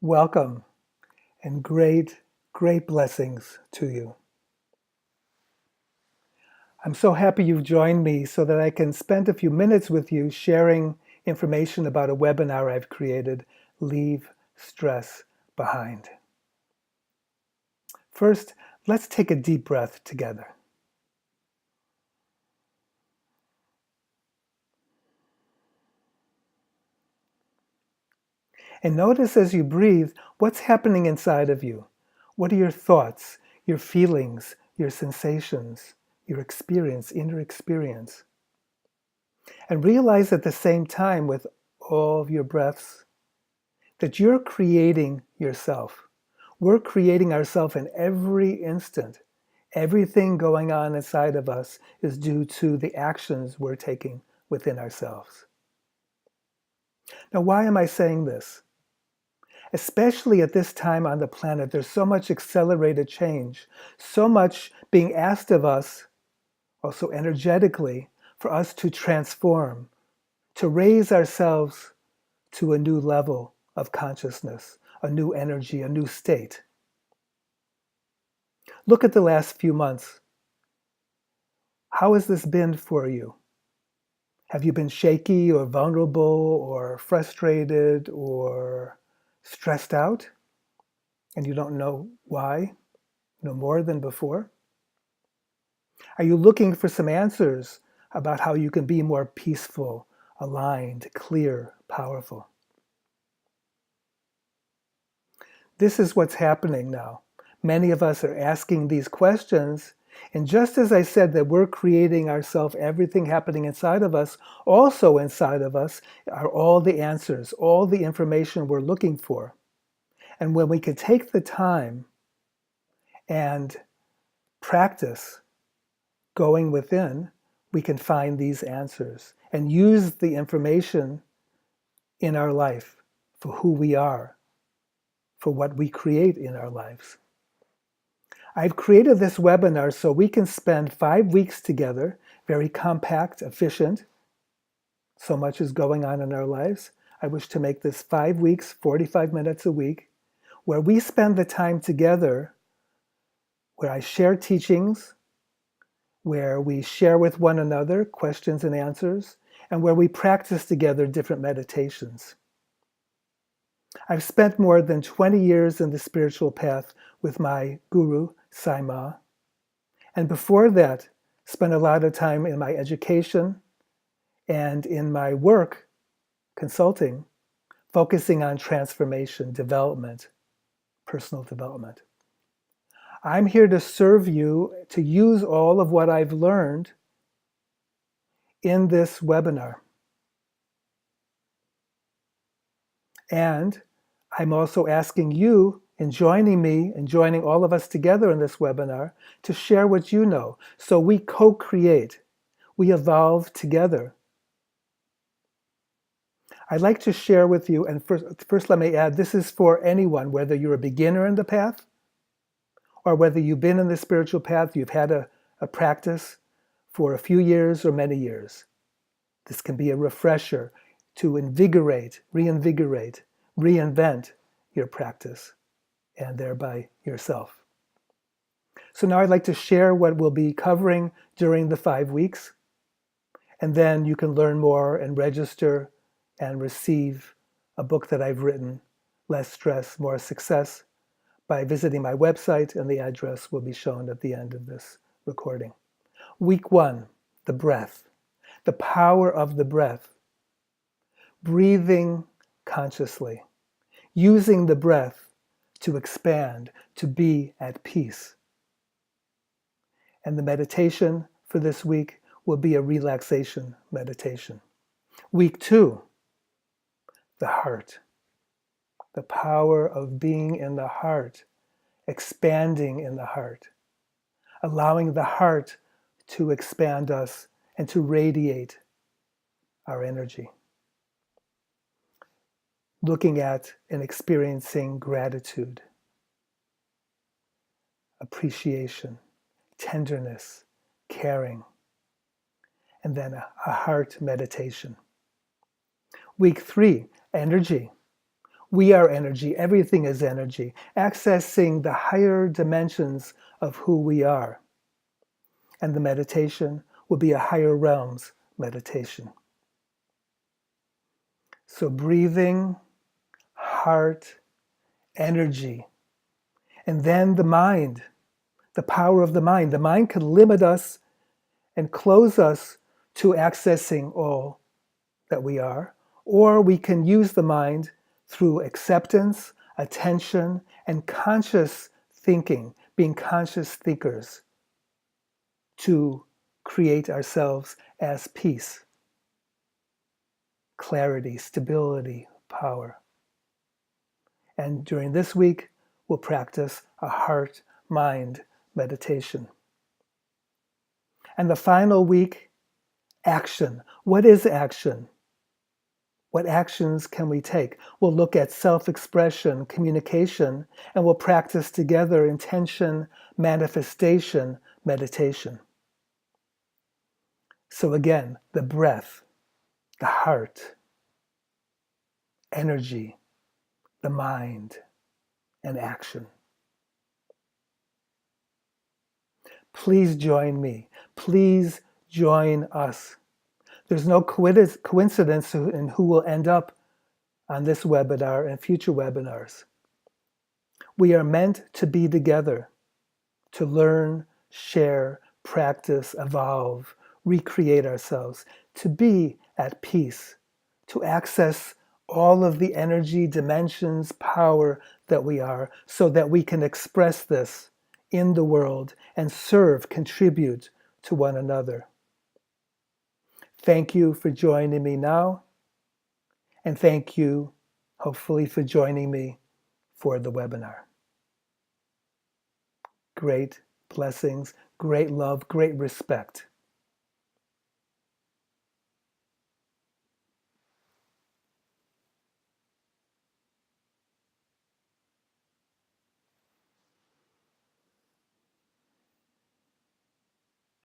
Welcome and great, great blessings to you. I'm so happy you've joined me so that I can spend a few minutes with you sharing information about a webinar I've created, Leave Stress Behind. First, let's take a deep breath together. And notice as you breathe, what's happening inside of you. What are your thoughts, your feelings, your sensations, your experience, inner experience? And realize at the same time with all of your breaths that you're creating yourself. We're creating ourselves in every instant. Everything going on inside of us is due to the actions we're taking within ourselves. Now, why am I saying this? Especially at this time on the planet, there's so much accelerated change, so much being asked of us, also energetically, for us to transform, to raise ourselves to a new level of consciousness, a new energy, a new state. Look at the last few months. How has this been for you? Have you been shaky or vulnerable or frustrated or stressed out and you don't know why, no more than before? Are you looking for some answers about how you can be more peaceful, aligned, clear, powerful? This is what's happening now. Many of us are asking these questions, and just as I said that we're creating ourselves, everything happening inside of us, also inside of us are all the answers, all the information we're looking for. And when we can take the time and practice going within, we can find these answers and use the information in our life for who we are, for what we create in our lives. I've created this webinar so we can spend 5 weeks together, very compact, efficient. So much is going on in our lives. I wish to make this 5 weeks, 45 minutes a week, where we spend the time together, where I share teachings, where we share with one another questions and answers, and where we practice together different meditations. I've spent more than 20 years in the spiritual path with my guru, Sai Ma. And before that, spent a lot of time in my education and in my work, consulting, focusing on transformation, development, personal development. I'm here to serve you, to use all of what I've learned in this webinar. And I'm also asking you, and joining me and joining all of us together in this webinar, to share what you know. So we co-create, we evolve together. I'd like to share with you, and first let me add, this is for anyone, whether you're a beginner in the path, or whether you've been in the spiritual path, you've had a practice for a few years or many years. This can be a refresher to invigorate, reinvigorate, reinvent your practice, and thereby yourself. So now I'd like to share what we'll be covering during the 5 weeks, and then you can learn more and register and receive a book that I've written, Less Stress, More Success, by visiting my website, and the address will be shown at the end of this recording. Week 1, the breath, the power of the breath, breathing consciously, using the breath to expand, to be at peace. And the meditation for this week will be a relaxation meditation. Week 2, the heart, the power of being in the heart, expanding in the heart, allowing the heart to expand us and to radiate our energy. Looking at and experiencing gratitude, appreciation, tenderness, caring, and then a heart meditation. Week 3, energy. We are energy. Everything is energy. Accessing the higher dimensions of who we are. And the meditation will be a higher realms meditation. So breathing, heart, energy, and then the mind, the power of the mind. The mind can limit us and close us to accessing all that we are, or we can use the mind through acceptance, attention, and conscious thinking, being conscious thinkers, to create ourselves as peace, clarity, stability, power. And during this week, we'll practice a heart-mind meditation. And the final week, action. What is action? What actions can we take? We'll look at self-expression, communication, and we'll practice together intention, manifestation, meditation. So again, the breath, the heart, energy, the mind, and action. Please join me. Please join us. There's no coincidence in who will end up on this webinar and future webinars. We are meant to be together, to learn, share, practice, evolve, recreate ourselves, to be at peace, to access all of the energy, dimensions, power that we are, so that we can express this in the world and serve, contribute to one another. Thank you for joining me now, and thank you, hopefully, for joining me for the webinar. Great blessings, great love, great respect.